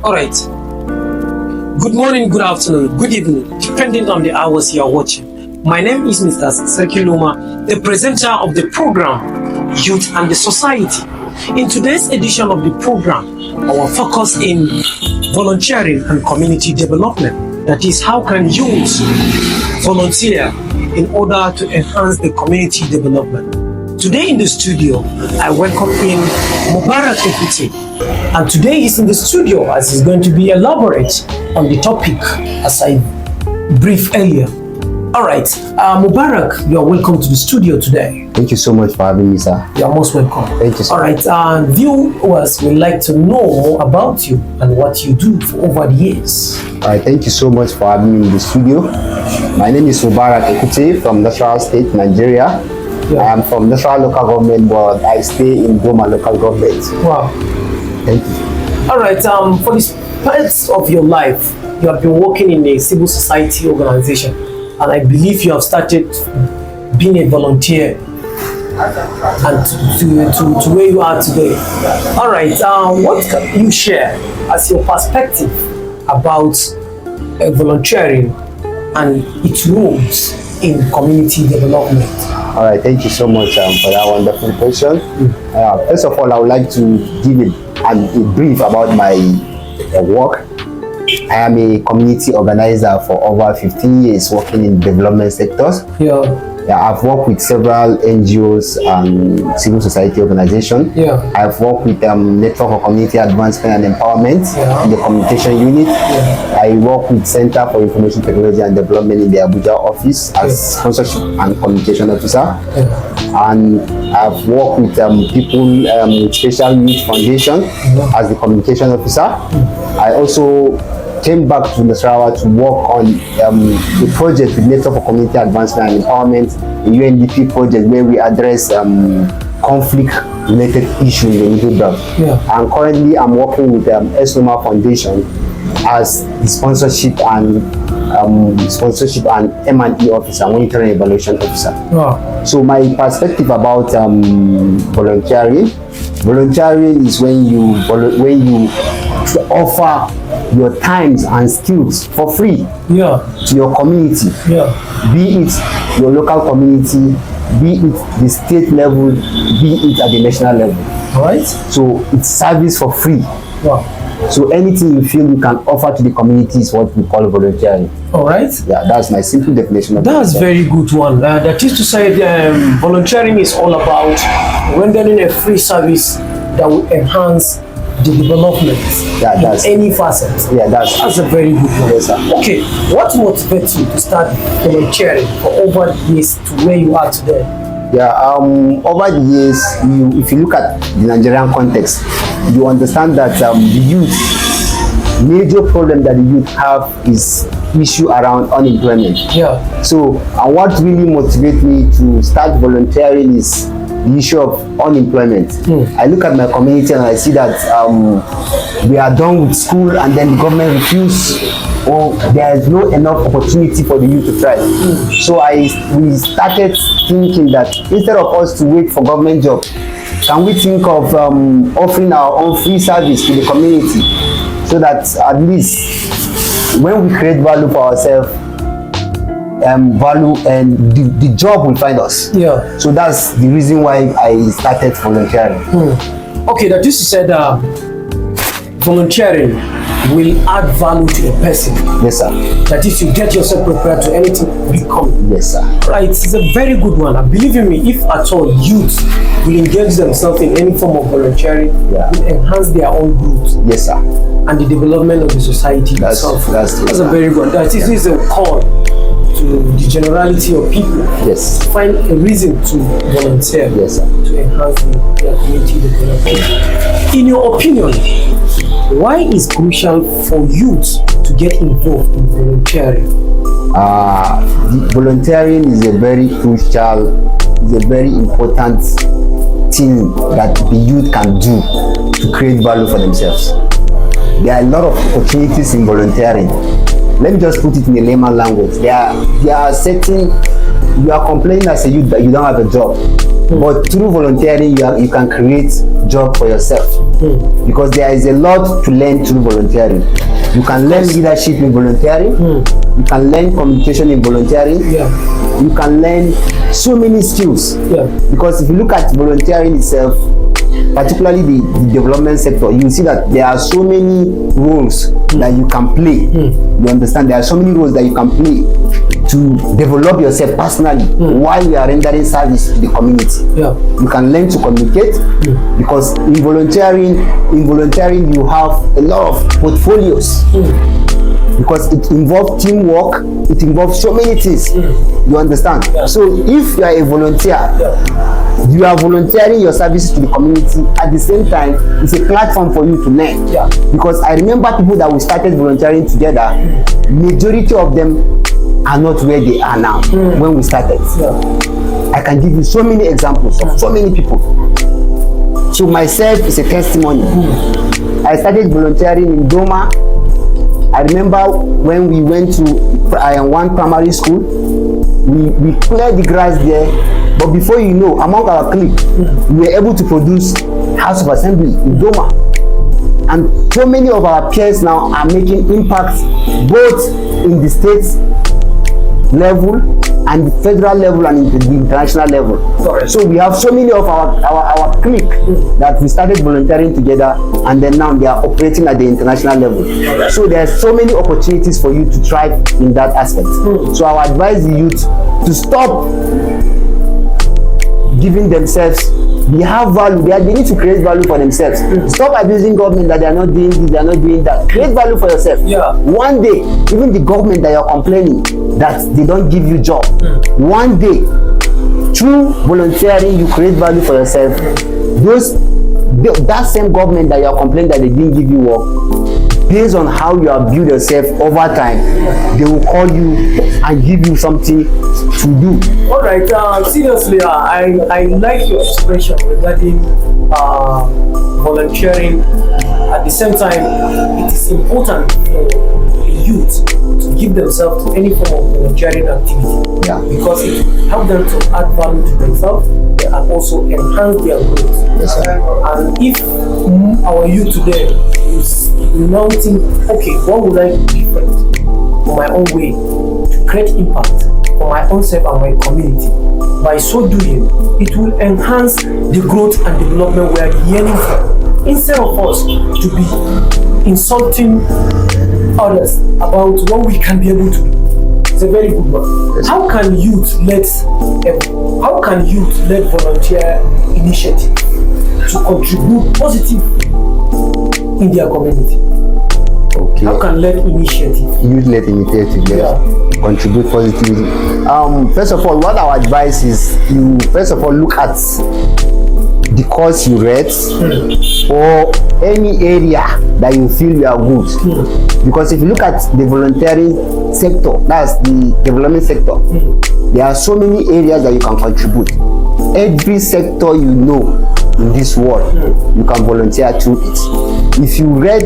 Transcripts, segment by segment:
All right. Good morning, good afternoon, good evening, depending on the hours you are watching. My name is Mr. S-Noma, the presenter of the program Youth and the Society. In today's edition of the program, our focus in volunteering and community development. That is, how can youth volunteer in order to enhance the community development? Today in the studio, I welcome in Mubarak Ekute. And today he's in the studio as he's going to be elaborate on the topic as I briefed earlier. All right, Mubarak, you are welcome to the studio today. Thank you so much for having me, sir. You are most welcome. Thank you, sir. All right, viewers would like to know more about you and what you do for over the years. All right, thank you so much for having me in the studio. My name is Mubarak Ekute from Nasarawa State, Nigeria. Yeah. I am from Nasarawa local government, but I stay in Goma local government. Wow. Thank you. All right, for the parts of your life, you have been working in a civil society organization, and I believe you have started being a volunteer and to where you are today. All right, what can you share as your perspective about volunteering and its roles in community development? All right, thank you so much for that wonderful question. First of all, I would like to give a brief about my work. I am a community organizer for over 15 years working in development sectors. I've worked with several NGOs and civil society organizations. I've worked with Network for Community Advancement and Empowerment in the communication unit. I work with Center for Information Technology and Development in the Abuja office as sponsorship and communication officer. And I've worked with people with Special Needs Foundation as the communication officer. I also came back to Nasarawa to work on a project with Network for Community Advancement and Empowerment, a UNDP project where we address conflict-related issues in the middle belt. And currently, I'm working with S-Noma Foundation as the sponsorship and M&E officer, monitoring and evaluation officer. So my perspective about volunteering is when you offer your times and skills for free to your community, be it your local community, be it the state level, be it at the national level. All right. So it's service for free. So anything you feel you can offer to the community is what we call volunteering. All right. Yeah, that's my simple definition of That's very good one. That is to say, volunteering is all about rendering a free service that will enhance the development in any facet. That's a very good one. Yes, sir. Okay, what motivates you to start volunteering for over the years to where you are today? Over the years, if you look at the Nigerian context, you understand that the youth, major problem that the youth have is issue around unemployment. So, and what really motivates me to start volunteering is the issue of unemployment. I look at my community and I see that we are done with school and then the government refuses, or there is no enough opportunity for the youth to try. So we started thinking that instead of us to wait for government job, can we think of offering our own free service to the community, so that at least when we create value for ourselves, value and the job will find us. So that's the reason why I started volunteering. Okay, that is to say that volunteering will add value to a person. Yes, sir. That if you get yourself prepared to anything become. Yes, sir. Right, it's a very good one. And believe in me, if at all youth will engage themselves in any form of volunteering, will enhance their own growth. Yes, sir. And the development of the society itself. That's a very good. That is a call to the generality of people. Yes. Find a reason to volunteer. Yes, sir. To enhance their community development. In your opinion, why is it crucial for youth to get involved in volunteering? Volunteering is a very crucial, is a very important thing that the youth can do to create value for themselves. There are a lot of opportunities in volunteering. Let me just put it in a layman language. There are certain, you are complaining as a youth that you don't have a job. but through volunteering you can create job for yourself, because there is a lot to learn through volunteering. You can learn leadership in volunteering, you can learn communication in volunteering, you can learn so many skills, because if you look at volunteering itself, particularly the development sector, you see that there are so many roles that you can play. You understand? There are so many roles that you can play to develop yourself personally while you are rendering service to the community. You can learn to communicate, because in volunteering you have a lot of portfolios, because it involves teamwork, it involves so many things. You understand? So if you are a volunteer, you are volunteering your services to the community. At the same time, it's a platform for you to learn. Because I remember people that we started volunteering together, majority of them are not where they are now when we started. I can give you so many examples of so many people. So myself is a testimony. I started volunteering in Doma. I remember when we went to one primary school, we cleared the grass there, but before you know, among our clique, we were able to produce House of Assembly in Doma. And so many of our peers now are making impacts both in the state level and the federal level and the international level. So we have so many of our clique that we started volunteering together, and then now they are operating at the international level. So there are so many opportunities for you to thrive in that aspect. So I advise the youth to stop giving themselves, they have value, they need to create value for themselves. Stop abusing government that they are not doing this, they are not doing that. Create value for yourself. One day, even the government that you're complaining that they don't give you job, one day, through volunteering, you create value for yourself. That same government that you're complaining that they didn't give you work, based on how you have built yourself over time, they will call you and give you something to do. All right, seriously, I like your expression regarding volunteering. At the same time, it is important for the youth to give themselves to any form of volunteering activity, because it helps them to add value to themselves and also enhance their growth. And if our youth today is now think, okay, what would I do different for my own way to create impact for my own self and my community? By so doing, it will enhance the growth and development we are yearning for. Instead of us to be insulting others about what we can be able to do. It's a very good one. How can youth let volunteer initiative to contribute positive in their community? How can youth-led initiative contribute positively? First of all, what our advice is, you first of all look at the course you read or any area that you feel you are good. Because if you look at the volunteering sector, that's the development sector, there are so many areas that you can contribute. Every sector you know in this world, you can volunteer through it. If you read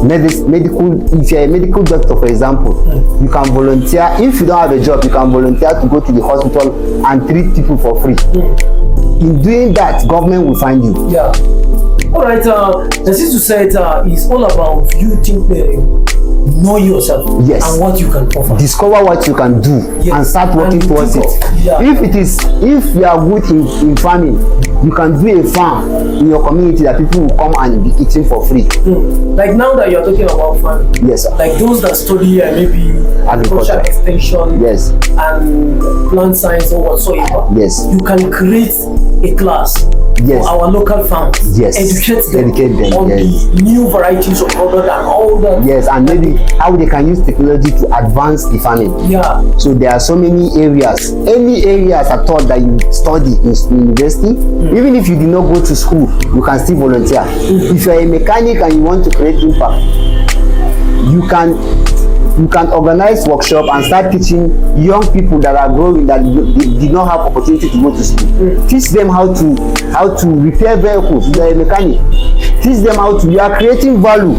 if you're a medical doctor, for example, you can volunteer. If you don't have a job, you can volunteer to go to the hospital and treat people for free. In doing that, government will find you. All right, the thing to say is all about you know yourself and what you can offer. Discover what you can do and start working towards it. If you are good in farming, you can do a farm in your community that people will come and be eating for free. Like now that you're talking about farming, like those that study maybe agriculture extension and plant science or whatsoever, you can create a class for our local farms, educate them on the new varieties of product and all that. And maybe how they can use technology to advance the farming. So there are so many areas, any areas at all that you study in university, even if you did not go to school, you can still volunteer. If you are a mechanic and you want to create impact, you can you can organize workshop and start teaching young people that are growing that did not have opportunity to go to school. Teach them how to repair vehicles. You are a mechanic. Teach them how to. You are creating value.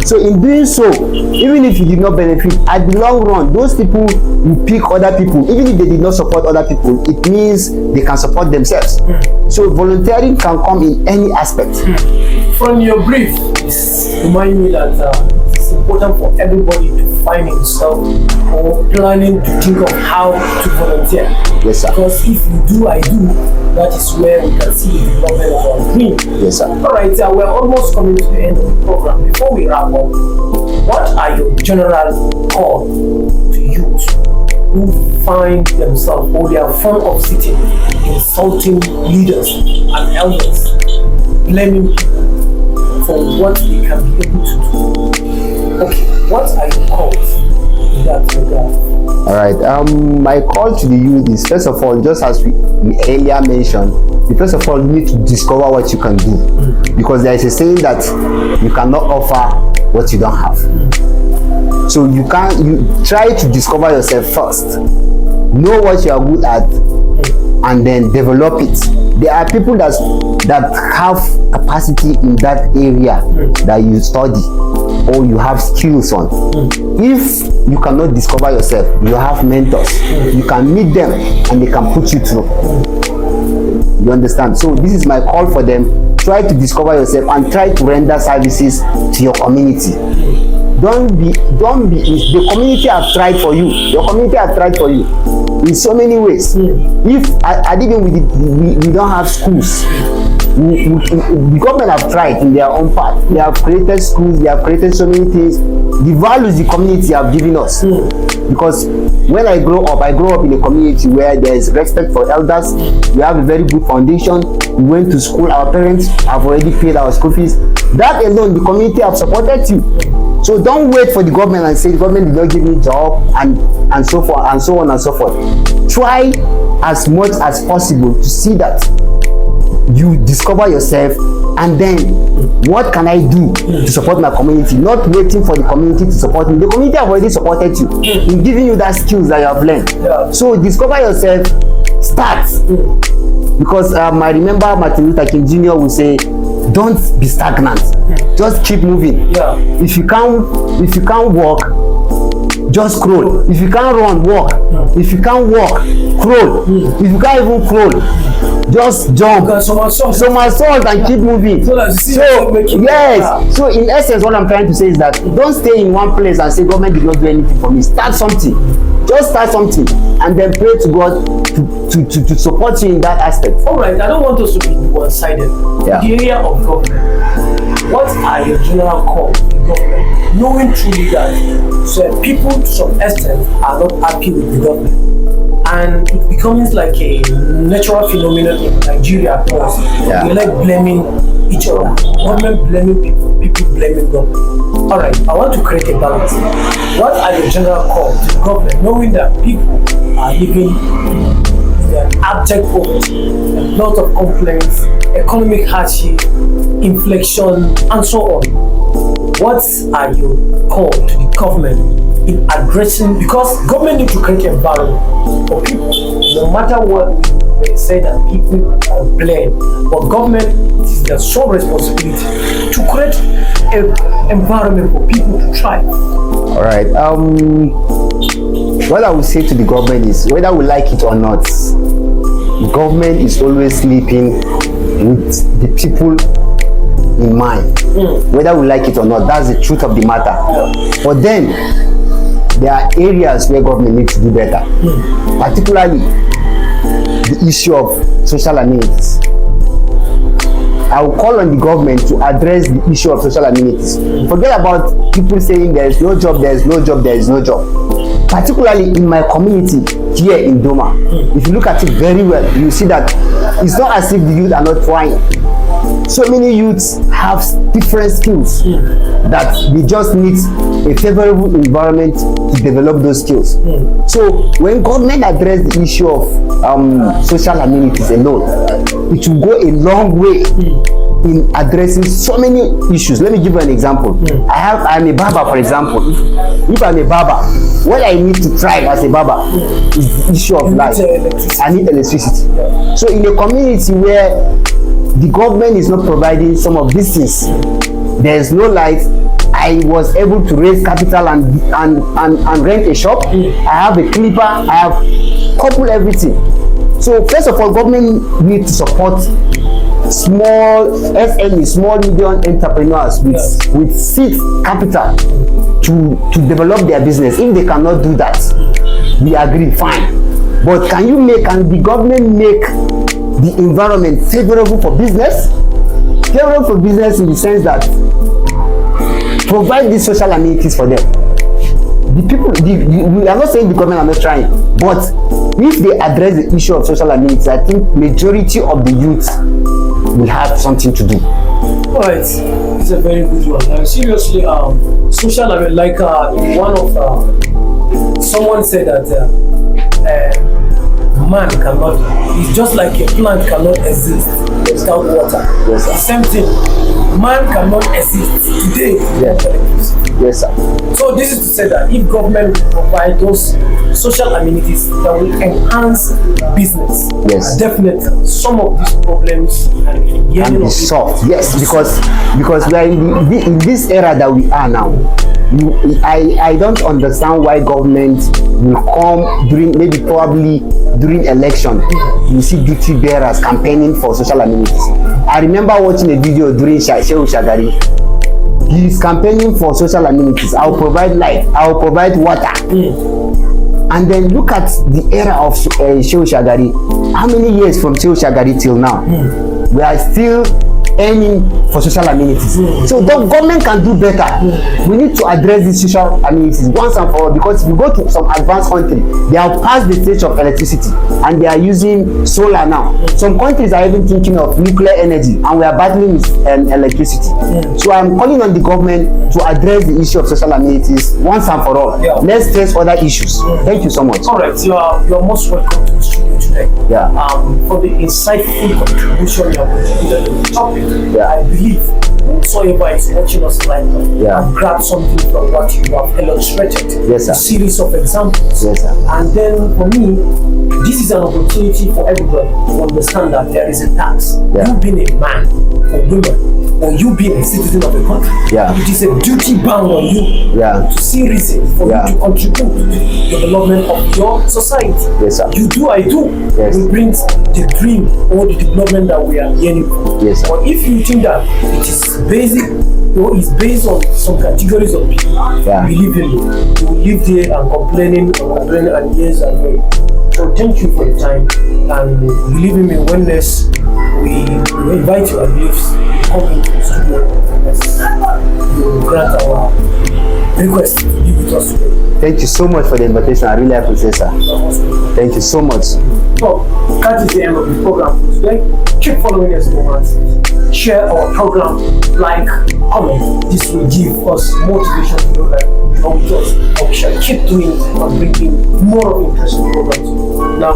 So in doing so, even if you did not benefit, at the long run, those people will pick other people. Even if they did not support other people, it means they can support themselves. So volunteering can come in any aspect. From your brief, remind me that it's important for everybody to find himself or planning to think of how to volunteer. Yes, sir. Because if you do, I do, that is where we can see the development of our dream. Yes, sir. All right, we're almost coming to the end of the program. Before we wrap up, what are your general call to youth who find themselves or they are fond of sitting, insulting leaders and elders, blaming people for what they can be able to do? Okay, what are your calls in that regard? All right. My call to the youth is, first of all, just as we earlier mentioned, first of all, you need to discover what you can do, because there is a saying that you cannot offer what you don't have. So you try to discover yourself first, know what you are good at, and then develop it. There are people that have capacity in that area that you study or you have skills on. If you cannot discover yourself, you have mentors. You can meet them and they can put you through. You understand? So this is my call for them. Try to discover yourself and try to render services to your community. Don't be the community have tried for you. Your community have tried for you in so many ways. If I didn't, we don't have schools. The government have tried in their own part. They have created schools, they have created so many things. The values the community have given us. Because when I grow up in a community where there is respect for elders. We have a very good foundation. We went to school, our parents have already paid our school fees. That alone, the community have supported you. So don't wait for the government and say the government did not give me job and so forth and so on and so forth. Try as much as possible to see that you discover yourself, and then what can I do to support my community? Not waiting for the community to support me. The community have already supported you in giving you that skills that you have learned. So discover yourself, start. Because I remember Martin Luther King Jr. would say, don't be stagnant. Just keep moving. If you can't walk, just crawl. If you can't run, walk. If you can't walk, crawl. If you can't even crawl, just jump. Somersault and keep moving. So yes. So in essence, what I'm trying to say is that don't stay in one place and say government did not do anything for me. Start something. Just start something and then pray to God to support you in that aspect. All right. I don't want us to be one-sided. In the area of government, what are your general calls to government, knowing truly that people to some extent are not happy with the government? And it becomes like a natural phenomenon in Nigeria because we like blaming each other. Government blaming people blaming government. All right, I want to create a balance. What are your general calls to the government, knowing that people are living in abject poverty, a lot of complaints, economic hardship, inflation, and so on? What are your calls to the government in addressing, because government need to create an environment for people, no matter what they say that people complain, but government, it is their sole responsibility to create an environment for people to thrive. All right. What I would say to the government is, whether we like it or not, the government is always sleeping with the people in mind. Whether we like it or not, that's the truth of the matter. But then there are areas where government needs to do better, particularly the issue of social amenities. I will call on the government to address the issue of social amenities. Forget about people saying there is no job, there is no job, there is no job. Particularly in my community here in Doma, if you look at it very well, you see that it's not as if the youth are not trying. So many youths have different skills that they just need a favorable environment to develop those skills. So when government address the issue of social amenities alone, it will go a long way in addressing so many issues. Let me give you an example. I'm a barber, for example. If I'm a barber, what I need to thrive as a barber is the issue of light. I need electricity. So in a community where the government is not providing some of these things, there is no light, I was able to raise capital and rent a shop. I have a clipper, I have couple everything. So first of all, government need to support small SME, small medium entrepreneurs with seed capital to develop their business. If they cannot do that, we agree, fine. But can the government make the environment favorable for business? Favorable for business in the sense that provide these social amenities for them. The people, we are not saying the government are not trying, but if they address the issue of social amenities, I think majority of the youth will have something to do. Alright, it's a very good one. Seriously, social amenity, like one of someone said that man cannot, it's just like a plant cannot exist without water. Yes, sir. The same thing, man cannot exist today without electricity. Yes, sir. So this is to say that if government will provide those social amenities that will enhance business, yes, definitely some of these problems can be solved. Yes, because we are in this era that we are now. I don't understand why government will come probably during election. You see duty bearers campaigning for social amenities. I remember watching a video during Shehu Shagari. He is campaigning for social amenities. I'll provide light, I'll provide water. And then look at the era of Shehu Shagari. How many years from Shehu Shagari till now? We are still aiming for social amenities. So the government can do better. We need to address these social amenities once and for all, because if you go to some advanced country, they have passed the stage of electricity and they are using solar now. Some countries are even thinking of nuclear energy, and we are battling with electricity. So I'm calling on the government to address the issue of social amenities once and for all. Let's face other issues. Thank you so much. All right, you're most welcome to the studio today. For the insightful contribution you have contributed to the topic. I believe whosoever is watching us right now and grab something from what you have illustrated. Yes, sir. A series of examples. Yes, sir. And then for me, this is an opportunity for everybody to understand that there is a tax. You being a man or woman, or you being a citizen of a country, it is a duty bound on you to see reasons for you to contribute to the development of your society. Yes, sir. You do, I do. Yes. We bring the dream or the development that we are yearning for. Yes, sir. But if you think that it is basic or is based on some categories of people, believe me, you will live there and complaining and years and years. So thank you for your time, and believe me, when next we invite you at least come into the studio, you will grant our request to be with us today. Thank you so much for the invitation. I really appreciate it, sir. Thank you so much. So that is the end of the program for today. Keep following S-Noma. Share our program, like, comment. This will give us motivation to know that you're with us, and we shall keep doing it and bringing more interesting programs. Now,